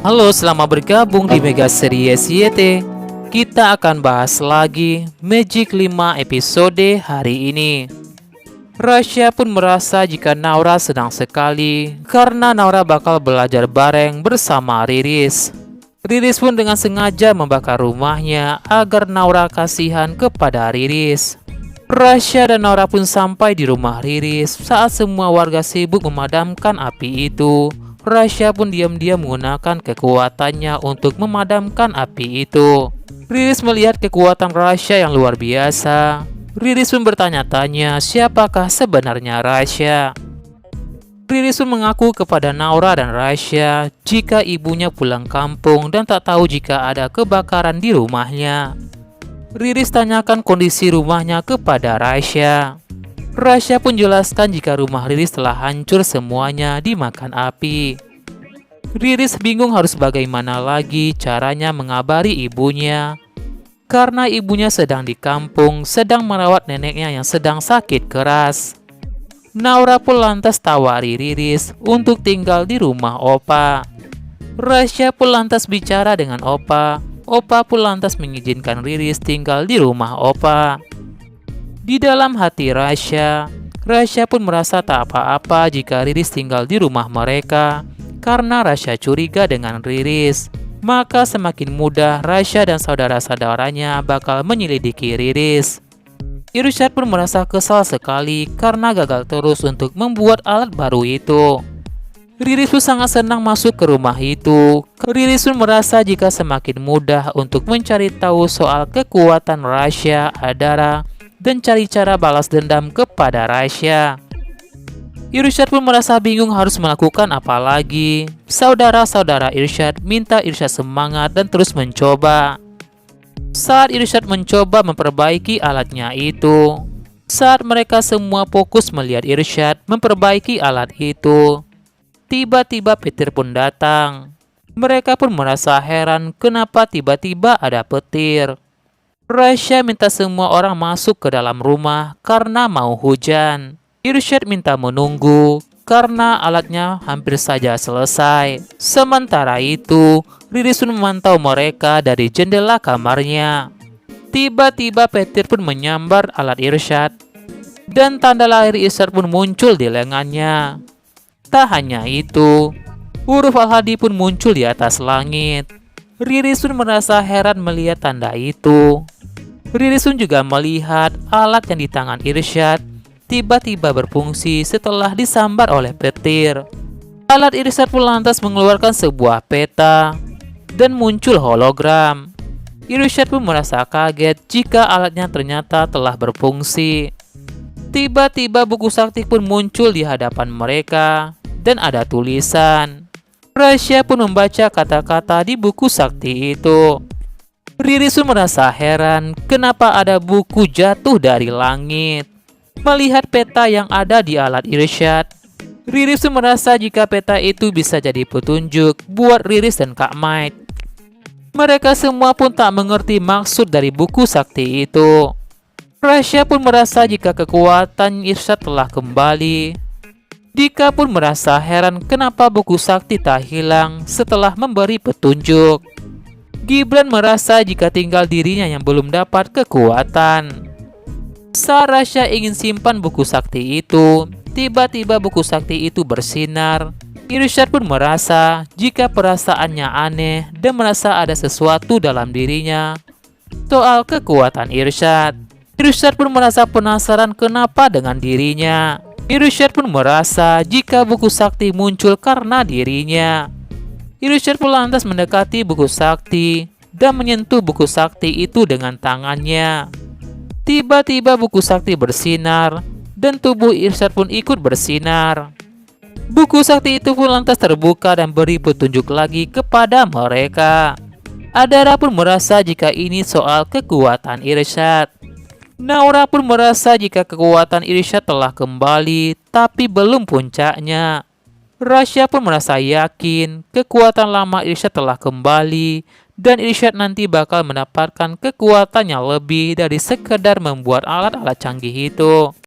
Halo, selamat bergabung di Mega Series YT. Kita akan bahas lagi Magic 5 episode hari ini. Rasya pun merasa jika Naura senang sekali karena Naura bakal belajar bareng bersama Riris. Riris pun dengan sengaja membakar rumahnya agar Naura kasihan kepada Riris. Rasya dan Naura pun sampai di rumah Riris saat semua warga sibuk memadamkan api itu. Rasya pun diam-diam menggunakan kekuatannya untuk memadamkan api itu. Riris melihat kekuatan Rasya yang luar biasa. Riris pun bertanya-tanya siapakah sebenarnya Rasya. Riris pun mengaku kepada Naura dan Rasya jika ibunya pulang kampung dan tak tahu jika ada kebakaran di rumahnya. Riris tanyakan kondisi rumahnya kepada Rasya. Rasya pun jelaskan jika rumah Riris telah hancur semuanya dimakan api. Riris bingung harus bagaimana lagi caranya mengabari ibunya. Karena ibunya sedang di kampung, sedang merawat neneknya yang sedang sakit keras. Naura pun lantas tawari Riris untuk tinggal di rumah Opa. Rasya pun lantas bicara dengan Opa. Opa pun lantas mengizinkan Riris tinggal di rumah Opa. Di dalam hati Rasya pun merasa tak apa-apa jika Riris tinggal di rumah mereka karena Rasya curiga dengan Riris. Maka semakin mudah Rasya dan saudara-saudaranya bakal menyelidiki Riris. Irsyad pun merasa kesal sekali karena gagal terus untuk membuat alat baru itu. Riris pun sangat senang masuk ke rumah itu. Riris pun merasa jika semakin mudah untuk mencari tahu soal kekuatan Rasya, Adara, dan cari cara balas dendam kepada Rasya. Irsyad pun merasa bingung harus melakukan apa lagi. Saudara-saudara Irsyad minta Irsyad semangat dan terus mencoba. Saat Irsyad mencoba memperbaiki alatnya itu, saat mereka semua fokus melihat Irsyad memperbaiki alat itu, tiba-tiba petir pun datang. Mereka pun merasa heran kenapa tiba-tiba ada petir. Rasya minta semua orang masuk ke dalam rumah karena mau hujan. Irsyad minta menunggu karena alatnya hampir saja selesai. Sementara itu, Riris pun memantau mereka dari jendela kamarnya. Tiba-tiba petir pun menyambar alat Irsyad dan tanda lahir Irsyad pun muncul di lengannya. Tak hanya itu, huruf Al-Hadi pun muncul di atas langit. Riris pun merasa heran melihat tanda itu. Riris pun juga melihat alat yang di tangan Irsyad tiba-tiba berfungsi setelah disambar oleh petir. Alat Irsyad pun lantas mengeluarkan sebuah peta dan muncul hologram. Irsyad pun merasa kaget jika alatnya ternyata telah berfungsi. Tiba-tiba buku sakti pun muncul di hadapan mereka dan ada tulisan. Rasya pun membaca kata-kata di buku sakti itu. Riris pun merasa heran kenapa ada buku jatuh dari langit. Melihat peta yang ada di alat Irsyad, Riris pun merasa jika peta itu bisa jadi petunjuk buat Riris dan Kak Might. Mereka semua pun tak mengerti maksud dari buku sakti itu. Rasya pun merasa jika kekuatan Irsyad telah kembali. Dika pun merasa heran kenapa buku sakti tak hilang setelah memberi petunjuk. Gibran merasa jika tinggal dirinya yang belum dapat kekuatan. Saat Rasya ingin simpan buku sakti itu, tiba-tiba buku sakti itu bersinar. Irsyad pun merasa jika perasaannya aneh dan merasa ada sesuatu dalam dirinya soal kekuatan Irsyad. Irsyad pun merasa penasaran kenapa dengan dirinya. Irsyad pun merasa jika buku sakti muncul karena dirinya. Irsyad pun lantas mendekati buku sakti dan menyentuh buku sakti itu dengan tangannya. Tiba-tiba buku sakti bersinar dan tubuh Irsyad pun ikut bersinar. Buku sakti itu pun lantas terbuka dan beri petunjuk lagi kepada mereka. Adara pun merasa jika ini soal kekuatan Irsyad. Naura pun merasa jika kekuatan Irsyad telah kembali tapi belum puncaknya. Rasya pun merasa yakin kekuatan lama Irsyad telah kembali dan Irsyad nanti bakal mendapatkan kekuatan yang lebih dari sekedar membuat alat-alat canggih itu.